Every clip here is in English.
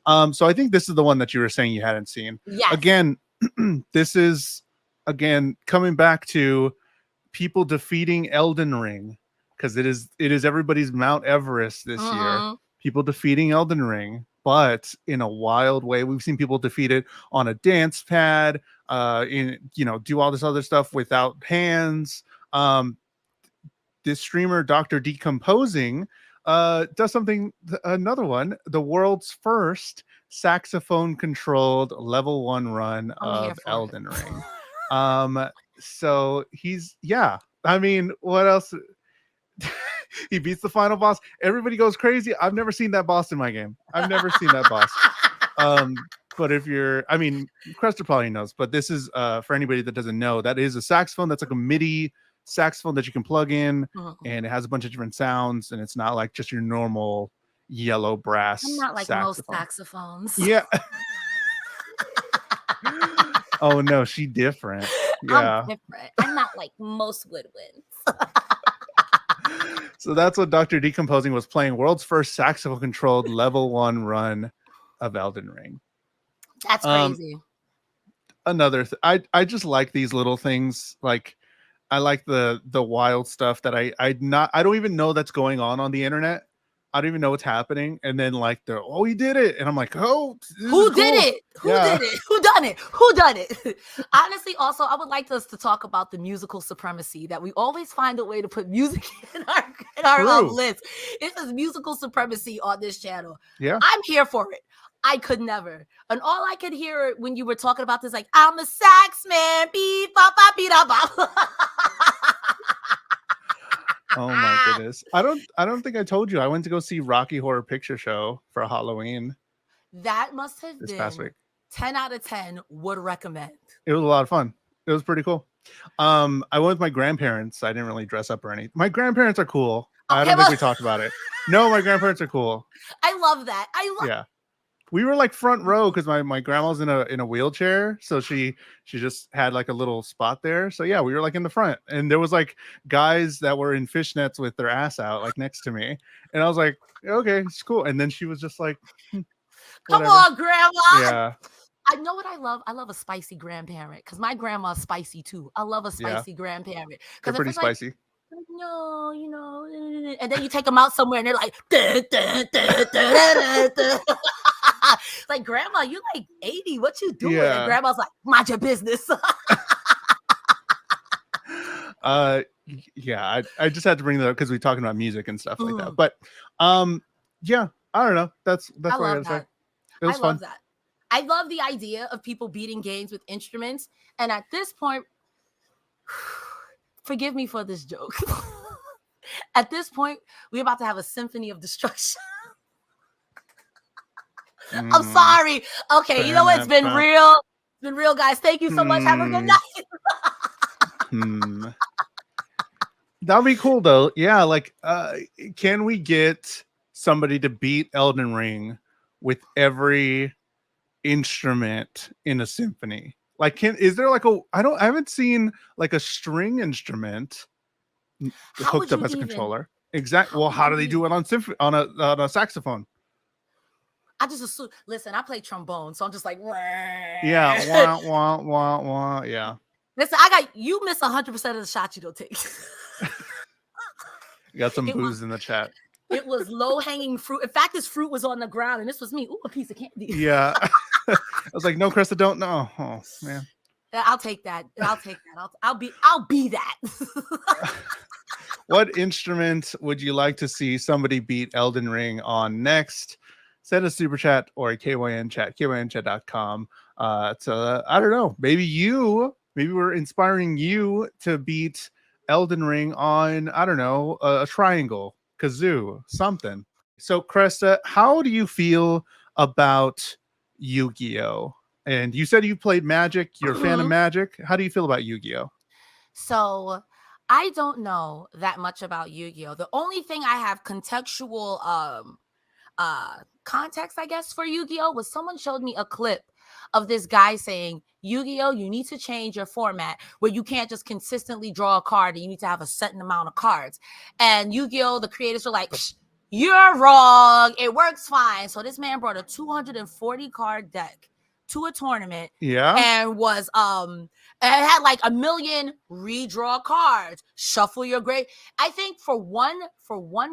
So I think this is the one that you were saying you hadn't seen. Yes. Again, this is coming back to people defeating Elden Ring, because it is everybody's Mount Everest this year. People defeating Elden Ring, but in a wild way. We've seen people defeat it on a dance pad, do all this other stuff without hands. This streamer, Dr. Decomposing, does another one, the world's first saxophone controlled level 1 run of Elden Ring. So I mean, what else? He beats the final boss. Everybody goes crazy. I've never seen that boss in my game. I've never seen that boss. But Cresta probably knows, but this is for anybody that doesn't know, that is a saxophone. That's like a MIDI saxophone that you can plug in, and it has a bunch of different sounds, and it's not like just your normal yellow brass. I'm not like saxophone. most saxophones. Yeah. Oh no, she different. Yeah. I'm different. I'm not like most woodwinds. So that's what Dr. Decomposing was playing. World's first saxophone controlled level 1 run of Elden Ring. That's crazy. Another I just like these little things. Like, I like the wild stuff that I don't even know that's going on the internet. I don't even know what's happening. And then like he did it. And I'm like, oh, who did it? Who did it? Who done it? Who done it? Honestly, also, I would like us to talk about the musical supremacy, that we always find a way to put music in our list. It is musical supremacy on this channel. Yeah. I'm here for it. I could never. And all I could hear when you were talking about this, like, I'm a sax man. Beep, bop, bop, beep, bop. Oh my goodness. I don't think I told you I went to go see Rocky Horror Picture Show for Halloween. That must have this been past week. 10 out of 10 would recommend. It was a lot of fun. It was pretty cool. I went with my grandparents. I didn't really dress up or anything. My grandparents are cool. I don't think we talked about it. No, my grandparents are cool. I love that. Yeah. We were like front row because my grandma's in a wheelchair, so she just had like a little spot there. So yeah, we were like in the front, and there was like guys that were in fishnets with their ass out like next to me, and I was like, okay, it's cool. And then she was just like, come on, grandma. Yeah. I know what I love. I love a spicy grandparent, because my grandma's spicy too. I love a spicy grandparent. They're pretty spicy. Like, no, and then you take them out somewhere and they're like, like, grandma, you like 80. What you doing? Yeah. And grandma's like, mind your business. Yeah, I just had to bring that up because we're talking about music and stuff like that. But yeah, I don't know. That's what I gotta say. It was fun. Love that. I love the idea of people beating games with instruments. And at this point, forgive me for this joke. At this point, we're about to have a symphony of destruction. I'm sorry. Okay, you know what? It's been real. It's been real, guys. Thank you so much. Have a good night. That'd be cool, though. Yeah, like, can we get somebody to beat Elden Ring with every instrument in a symphony? Like, is there like I haven't seen like a string instrument hooked up as a controller. Exactly. Well, how do they do it on a saxophone? I just assume. Listen, I play trombone, so I'm just like, yeah, wah, wah, wah, wah. Yeah. Listen, you miss 100% of the shots you don't take. You got some booze in the chat. It was low-hanging fruit. In fact, this fruit was on the ground, and this was me. Ooh, a piece of candy. Yeah. I was like, no, Cresta, don't know. Oh man. I'll take that. I'll be that. What instrument would you like to see somebody beat Elden Ring on next? Send a super chat or a KYN chat, kynchat.com. So I don't know. Maybe we're inspiring you to beat Elden Ring on, I don't know, a triangle, kazoo, something. So Cresta, how do you feel about Yu-Gi-Oh? And you said you played Magic. You're a fan of Magic. How do you feel about Yu-Gi-Oh? So I don't know that much about Yu-Gi-Oh. The only thing I have contextual context, I guess, for Yu-Gi-Oh was someone showed me a clip of this guy saying, Yu-Gi-Oh, you need to change your format where you can't just consistently draw a card and you need to have a certain amount of cards. And Yu-Gi-Oh, the creators were like, You're wrong. It works fine. So this man brought a 240 card deck to a tournament. Yeah. And was it had like 1 million redraw cards. Shuffle your great. I think for one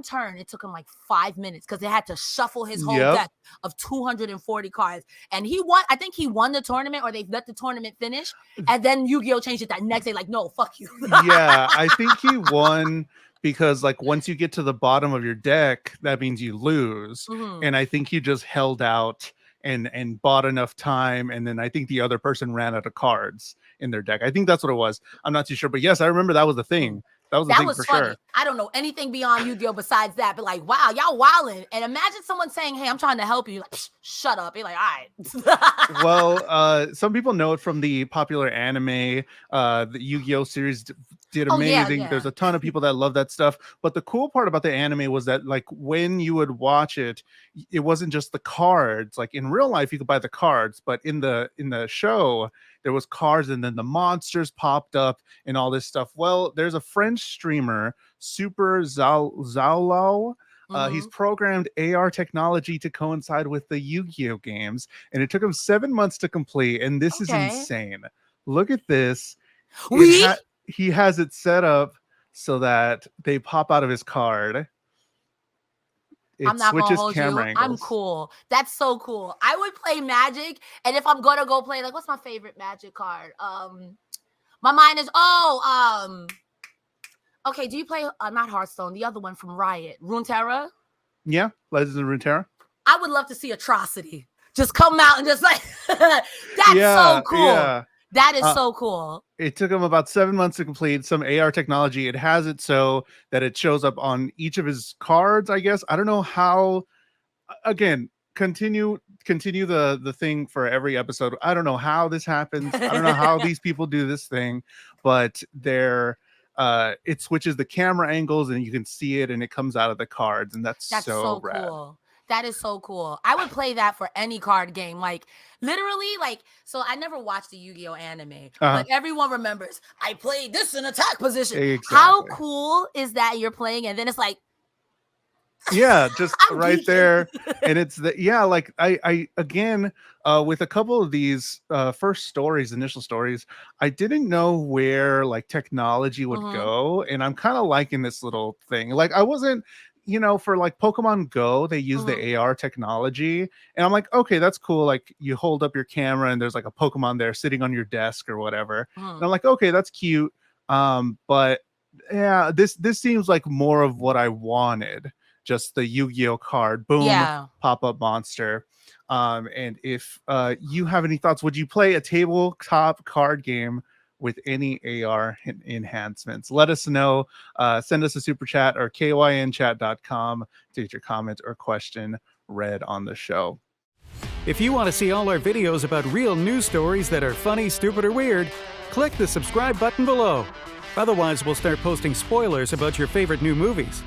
turn, it took him like 5 minutes because they had to shuffle his whole deck of 240 cards. And he won. I think he won the tournament, or they let the tournament finish. And then Yu-Gi-Oh! Changed it that next day. Like, no, fuck you. Yeah, I think he won because like once you get to the bottom of your deck, that means you lose. And I think he just held out and bought enough time, and then I think the other person ran out of cards in their deck. I think that's what it was. I'm not too sure, but yes, I remember that was the thing. That was the thing for funny. sure. I don't know anything beyond Yu-Gi-Oh besides that, but like, wow, y'all wildin'. And imagine someone saying, "Hey, I'm trying to help you." Like, shut up. You're like, all right. Well, some people know it from the popular anime. The Yu-Gi-Oh series did amazing. Yeah. There's a ton of people that love that stuff. But the cool part about the anime was that like when you would watch it, it wasn't just the cards. Like in real life, you could buy the cards, but in the show, there was cards, and then the monsters popped up and all this stuff. Well, there's a French streamer, Super Zaulau. He's programmed AR technology to coincide with the Yu-Gi-Oh games, and it took him 7 months to complete. And this is insane. Look at this. He has it set up so that they pop out of his card. I'm not gonna hold you. I'm cool. That's so cool. I would play Magic, and if I'm gonna go play, like, what's my favorite Magic card? My mind is okay. Do you play not Hearthstone? The other one from Riot, Runeterra. Yeah, Legends of Runeterra. I would love to see Atrocity just come out and just like that's so cool. Yeah. That is so cool. It took him about 7 months to complete some AR technology. It has it so that it shows up on each of his cards, I guess. I don't know how, again, continue the thing for every episode. I don't know how this happens. I don't know how these people do this thing, but it switches the camera angles and you can see it and it comes out of the cards, and that's so rad. Cool. That is so cool. I would play that for any card game. Like, literally, like, so I never watched the Yu-Gi-Oh anime, but everyone remembers I played this in attack position. Exactly. How cool is that you're playing? And then it's like, yeah, just right there. And it's like I again, with a couple of these initial stories, I didn't know where like technology would go. And I'm kind of liking this little thing. Like I wasn't, for like Pokemon Go, they use the AR technology, and I'm like, okay, that's cool. Like you hold up your camera and there's like a Pokemon there sitting on your desk or whatever. And I'm like, okay, that's cute. But yeah, this seems like more of what I wanted. Just the Yu-Gi-Oh card, boom, pop-up monster. And if you have any thoughts, would you play a tabletop card game with any AR enhancements? Let us know. Send us a super chat or kynchat.com to get your comment or question read on the show. If you want to see all our videos about real news stories that are funny, stupid, or weird, click the subscribe button below. Otherwise, we'll start posting spoilers about your favorite new movies.